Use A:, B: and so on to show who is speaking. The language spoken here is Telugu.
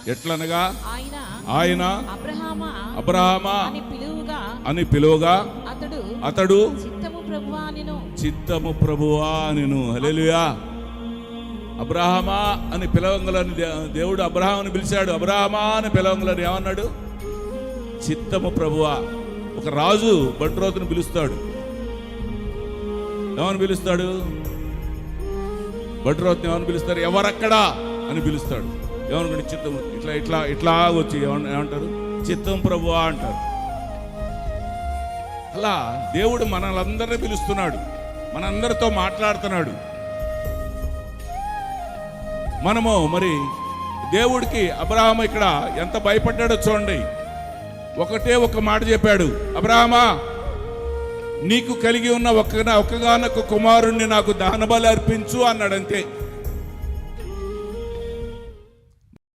A: ఎట్లనగా ఆయన అబ్రహామా అని పిలువగా అతడు చిత్తము ప్రభువా అనెను. హల్లెలూయా. అబ్రహామా అని పిలవంగలని దేవుడు అబ్రహాముని పిలిచాడు. అబ్రహామా అని పిలవంగలని ఏమన్నాడు? చిత్తము ప్రభువా. ఒక రాజు బంట్రోతుని పిలుస్తాడు. ఏమని పిలుస్తాడు? బంట్రోతుని ఏమని పిలుస్తారు? ఎవరక్కడా అని పిలుస్తాడు. ఏమనుకోండి? చిత్తం ఇట్లా ఇట్లా ఇట్లా వచ్చి ఏమంటారు? చిత్తం ప్రభువా అంటారు. అలా దేవుడు మనలందరినీ పిలుస్తున్నాడు, మనందరితో మాట్లాడుతున్నాడు. మనము మరి దేవుడికి అబ్రహాము ఇక్కడ ఎంత భయపడ్డాడో చూడండి. ఒకటే ఒక మాట చెప్పాడు, అబ్రహామా నీకు కలిగి ఉన్న ఒక్కగానొక్క కుమారుణ్ణి నాకు దహనబలి అర్పించు అన్నాడు. అంతే.